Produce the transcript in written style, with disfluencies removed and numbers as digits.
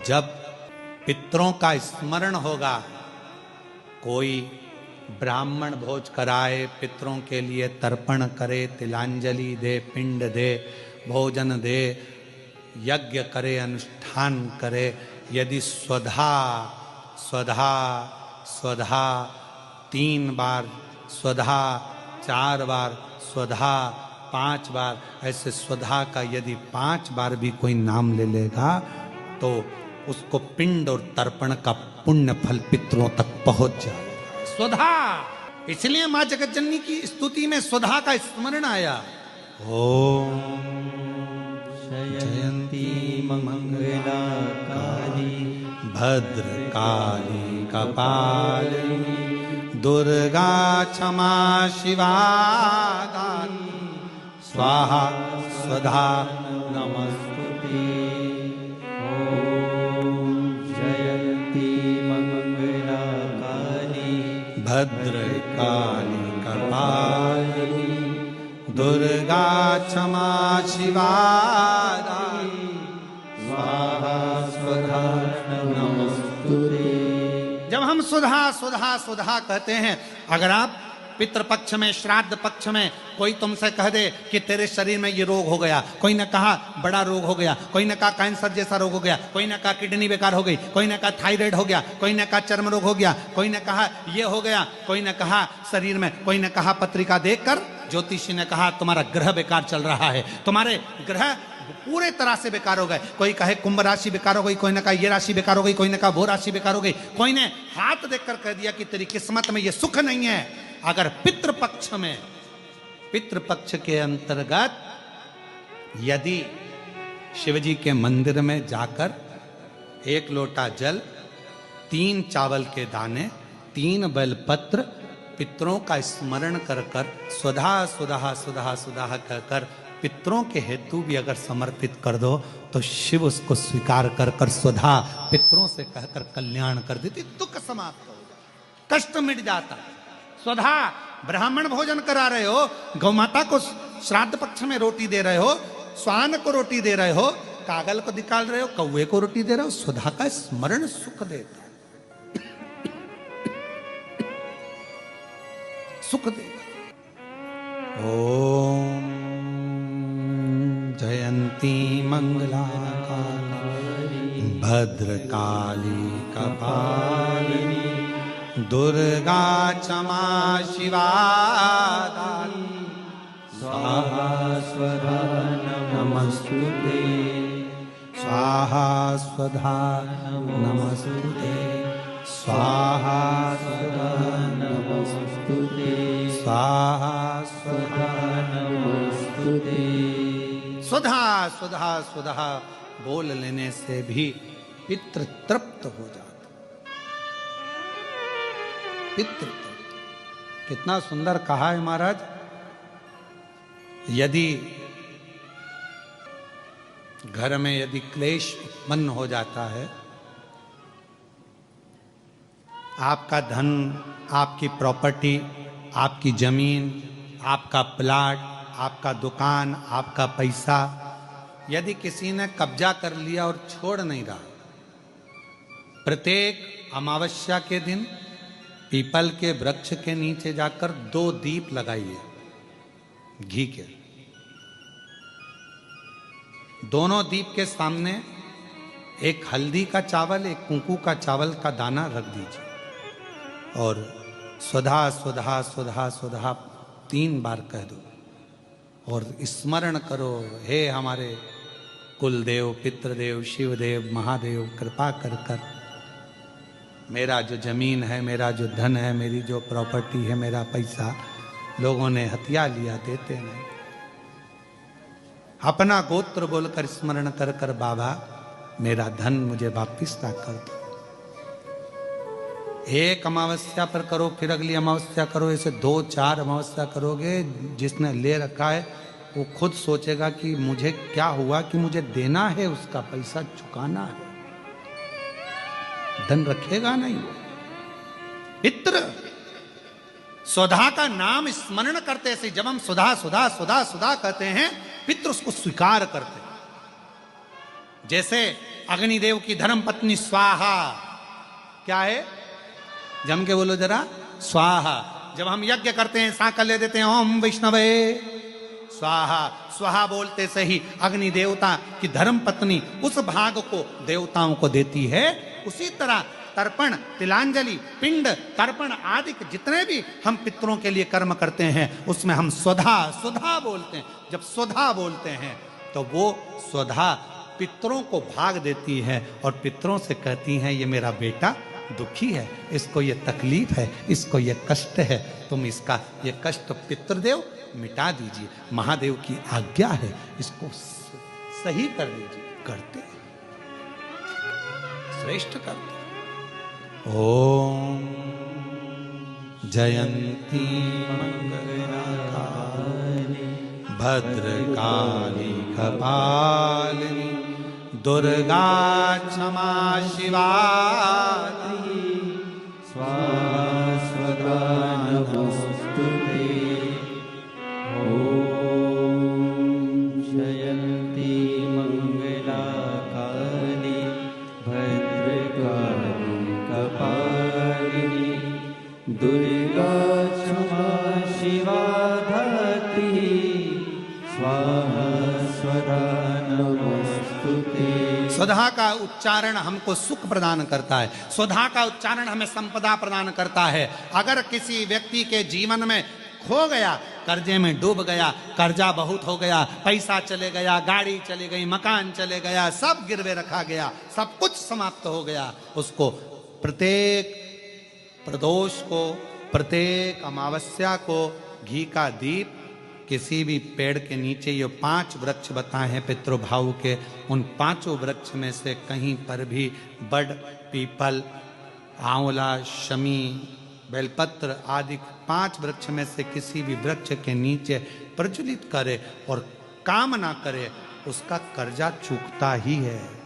जब पितरों का स्मरण होगा, कोई ब्राह्मण भोज कराए, पितरों के लिए तर्पण करे, तिलांजलि दे, पिंड दे, भोजन दे, यज्ञ करे, अनुष्ठान करे, यदि स्वधा स्वधा स्वधा 3 बार, स्वधा 4 बार, स्वधा 5 बार, ऐसे स्वधा का यदि 5 बार भी कोई नाम ले लेगा तो उसको पिंड और तर्पण का पुण्य फल पितरों तक पहुंच जाए। स्वधा, इसलिए मां जगत जननी की स्तुति में स्वधा का स्मरण आया। ओम जयंती मंगला काली भद्रकाली कपालिनी दुर्गा क्षमा शिवा दानी स्वाहा स्वधा नमस्तुते। ओम जयंती मंगला काली भद्रकाली कपालिनी दुर्गा क्षमा शिवा दानी स्वाहा स्वधा नमस्तुते। जब हम सुधा सुधा सुधा कहते हैं, अगर आप पितृपक्ष में, श्राद्ध पक्ष में कोई तुमसे कह दे कि तेरे शरीर में ये रोग हो गया, कोई ने कहा बड़ा रोग हो गया, कोई ने कहा कैंसर जैसा रोग हो गया, कोई ने कहा किडनी बेकार हो गई, कोई ने कहा थायराइड हो गया, कोई ने कहा चर्म रोग हो गया, कोई ने कहा ये हो गया, कोई ने कहा शरीर में, कोई ने कहा पत्रिका देखकर ज्योतिषी ने कहा तुम्हारा ग्रह बेकार चल रहा है, तुम्हारे ग्रह पूरे तरह से बेकार हो गए। कोई कहे कुंभ राशि बेकार हो गई, कोई ने कहा ये राशि बेकार हो गई, कोई ने कहा वो राशि बेकार हो गई, कोई ने हाथ देखकर कह दिया कि तेरी किस्मत में ये सुख नहीं है। अगर पितृपक्ष में, पितृपक्ष के अंतर्गत यदि शिवजी के मंदिर में जाकर 1 लोटा जल, 3 चावल के दाने, 3 बेलपत्र पितरों का स्मरण कर कर स्वधा सुधा सुधा सुधा कहकर पितरों के हेतु भी अगर समर्पित कर दो तो शिव उसको स्वीकार कर कर स्वधा पितरों से कहकर कल्याण कर देती, दुख समाप्त हो जाता, कष्ट मिट जाता। स्वधा ब्राह्मण भोजन करा रहे हो, गौमाता को श्राद्ध पक्ष में रोटी दे रहे हो, स्वान को रोटी दे रहे हो, कागल को निकाल रहे हो, कौवे को रोटी दे रहे हो, स्वधा का स्मरण सुख देता, सुख देता। ओम जयंती मंगला काली भद्रकाली कपालिनी दुर्गा क्षमा शिवा दानी स्वाहा स्वधा नमस्तुते। स्वाहा स्वधा नमस्तुते। स्वाहा स्वधा नमस्तुते। स्वाहा स्वधा नमस्तुते। स्वधा स्वधा स्वधा बोल लेने से भी पितृ तृप्त हो जाता, पितृ तृप्त। कितना सुंदर कहा है महाराज। यदि घर में यदि क्लेश उत्पन्न हो जाता है, आपका धन, आपकी प्रॉपर्टी, आपकी जमीन, आपका प्लाट, आपका दुकान, आपका पैसा, यदि किसी ने कब्जा कर लिया और छोड़ नहीं रहा, प्रत्येक अमावस्या के दिन पीपल के वृक्ष के नीचे जाकर 2 दीप लगाइए घी के। दोनों दीप के सामने एक हल्दी का चावल, एक कुंकू का चावल का दाना रख दीजिए और स्वधा स्वधा स्वधा स्वधा 3 बार कह दो और स्मरण करो, हे हमारे कुलदेव, पितृदेव, शिवदेव, महादेव, कृपा कर कर मेरा जो जमीन है, मेरा जो धन है, मेरी जो प्रॉपर्टी है, मेरा पैसा लोगों ने हथिया लिया, देते नहीं। अपना गोत्र बोलकर स्मरण कर कर बाबा मेरा धन मुझे वापिस ना कर दो। एक अमावस्या पर करो, फिर अगली अमावस्या करो, ऐसे 2-4 अमावस्या करोगे, जिसने ले रखा है वो खुद सोचेगा कि मुझे क्या हुआ कि मुझे देना है, उसका पैसा चुकाना है, धन रखेगा नहीं। पितृ स्वधा का नाम स्मरण करते से, जब हम सुधा सुधा सुधा सुधा कहते हैं, पितृ उसको स्वीकार करते हैं। जैसे अग्निदेव की धर्म पत्नी स्वाहा क्या है? जम के बोलो जरा, स्वाहा। जब हम यज्ञ करते हैं सांकल ले देते हैं, ओम वैष्णवे स्वाहा। स्वाहा बोलते से ही अग्नि देवता की धर्म पत्नी उस भाग को देवताओं को देती है। उसी तरह तर्पण, तिलांजलि, पिंड, तर्पण आदि जितने भी हम पितरों के लिए कर्म करते हैं उसमें हम स्वधा स्वधा बोलते हैं। जब स्वधा बोलते हैं तो वो स्वधा पितरों को भाग देती है और पितरों से कहती हैं ये मेरा बेटा दुखी है, इसको ये तकलीफ है, इसको ये कष्ट है, तुम इसका ये कष्ट पितृदेव मिटा दीजिए, महादेव की आज्ञा है, इसको सही कर दीजिए। करते श्रेष्ठ करते। ओम जयंती मंगलकारिणी भद्रकाली कपालिनी दुर्गा क्षमा शिवा स्वाहा स्वधा नमोस्तुते। ओम जयंती मंगलाकाली भद्रकाली कपालिनी दुर्गा क्षमा शिवा धात्री स्वाहा स्वधा नमोस्तुते। स्वधा का उच्चारण हमको सुख प्रदान करता है, स्वधा का उच्चारण हमें संपदा प्रदान करता है। अगर किसी व्यक्ति के जीवन में खो गया, कर्जे में डूब गया, कर्जा बहुत हो गया, पैसा चले गया, गाड़ी चली गई, मकान चले गया, सब गिरवे रखा गया, सब कुछ समाप्त हो गया, उसको प्रत्येक प्रदोष को, प्रत्येक अमावस्या को घी का दीप किसी भी पेड़ के नीचे, ये 5 वृक्ष बताए हैं पितृभाव के, उन 5 वृक्ष में से कहीं पर भी बड़, पीपल, आंवला, शमी, बेलपत्र आदि 5 वृक्ष में से किसी भी वृक्ष के नीचे प्रज्वलित करे और काम ना करे, उसका कर्जा चूकता ही है।